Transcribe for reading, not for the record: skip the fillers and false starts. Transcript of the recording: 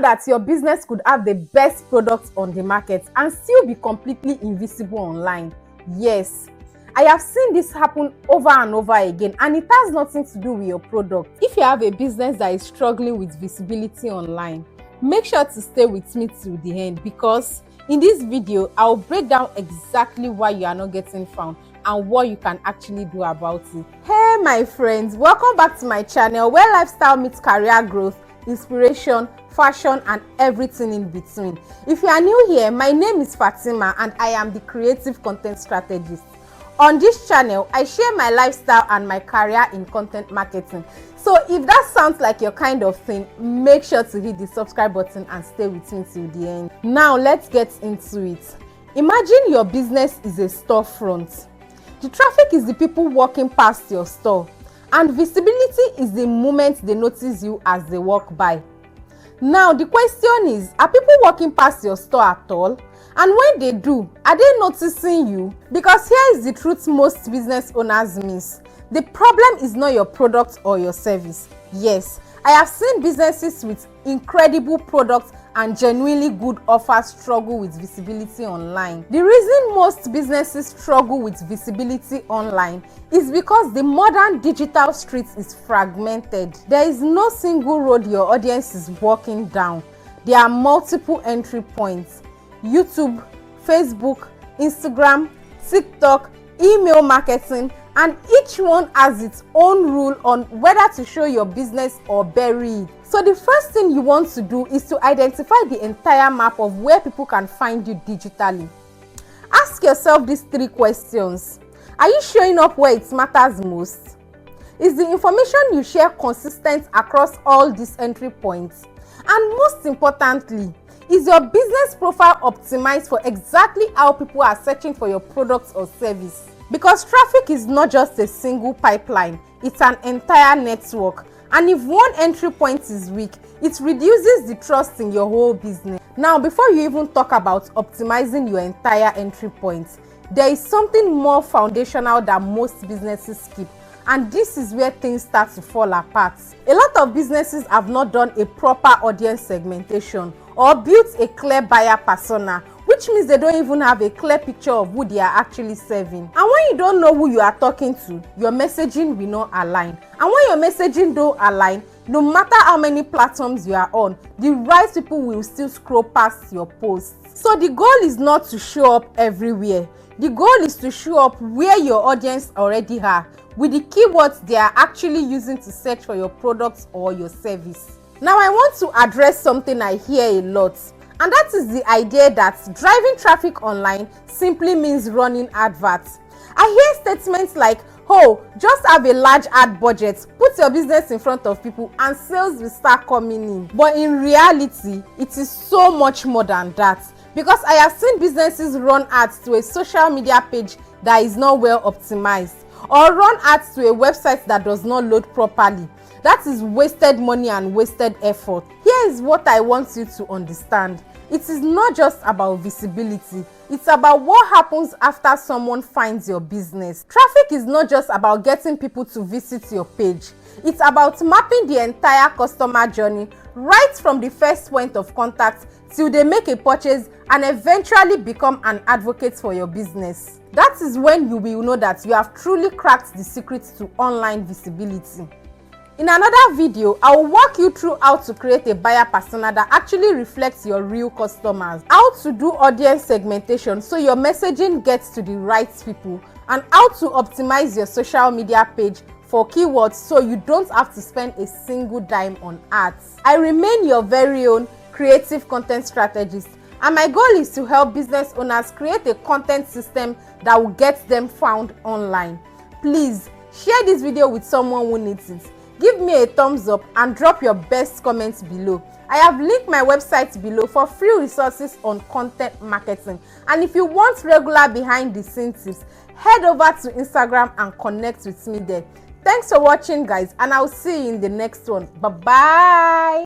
that your business could have the best products on the market and still be completely invisible online? Yes, I have seen this happen over and over again, and it has nothing to do with your product. If you have a business that is struggling with visibility online, make sure to stay with me till the end, because in this video, I'll break down exactly why you are not getting found and what you can actually do about it. Hey my friends, welcome back to my channel where lifestyle meets career growth, inspiration, fashion and everything in between. If you are new here, my name is Fatima and I am the creative content strategist. On this channel, I share my lifestyle and my career in content marketing. So if that sounds like your kind of thing, make sure to hit the subscribe button and stay with me till the end. Now let's get into it. Imagine your business is a storefront. The traffic is the people walking past your store, and visibility is the moment they notice you as they walk by. Now the question is, are people walking past your store at all? And when they do, are they noticing you? Because here is the truth most business owners miss. The problem is not your product or your service. Yes, I have seen businesses with incredible products and genuinely good offers struggle with visibility online. The reason most businesses struggle with visibility online is because the modern digital street is fragmented. There is no single road your audience is walking down. There are multiple entry points: YouTube, Facebook, Instagram, TikTok, email marketing, and each one has its own rule on whether to show your business or bury it. So the first thing you want to do is to identify the entire map of where people can find you digitally. Ask yourself these three questions. Are you showing up where it matters most? Is the information you share consistent across all these entry points? And most importantly, is your business profile optimized for exactly how people are searching for your products or service? Because traffic is not just a single pipeline, it's an entire network. And if one entry point is weak, it reduces the trust in your whole business. Now, before you even talk about optimizing your entire entry points, there is something more foundational that most businesses skip. And this is where things start to fall apart. A lot of businesses have not done a proper audience segmentation or built a clear buyer persona, which means they don't even have a clear picture of who they are actually serving. And when you don't know who you are talking to, your messaging will not align. And when your messaging don't align, no matter how many platforms you are on, the right people will still scroll past your posts. So the goal is not to show up everywhere. The goal is to show up where your audience already are, with the keywords they are actually using to search for your products or your service. Now I want to address something I hear a lot, and that is the idea that driving traffic online simply means running adverts. I hear statements like, oh, just have a large ad budget, put your business in front of people and sales will start coming in. But in reality, it is so much more than that. Because I have seen businesses run ads to a social media page that is not well optimized, or run ads to a website that does not load properly. That is wasted money and wasted effort. Here is what I want you to understand. It is not just about visibility. It's about what happens after someone finds your business. Traffic is not just about getting people to visit your page. It's about mapping the entire customer journey, right from the first point of contact till they make a purchase and eventually become an advocate for your business. That is when you will know that you have truly cracked the secret to online visibility. In another video, I will walk you through how to create a buyer persona that actually reflects your real customers, how to do audience segmentation so your messaging gets to the right people, and how to optimize your social media page for keywords so you don't have to spend a single dime on ads. I remain your very own creative content strategist, and my goal is to help business owners create a content system that will get them found online. Please share this video with someone who needs it. Give me a thumbs up and drop your best comments below. I have linked my website below for free resources on content marketing. And if you want regular behind the scenes tips, head over to Instagram and connect with me there. Thanks for watching, guys, and I'll see you in the next one. Bye bye.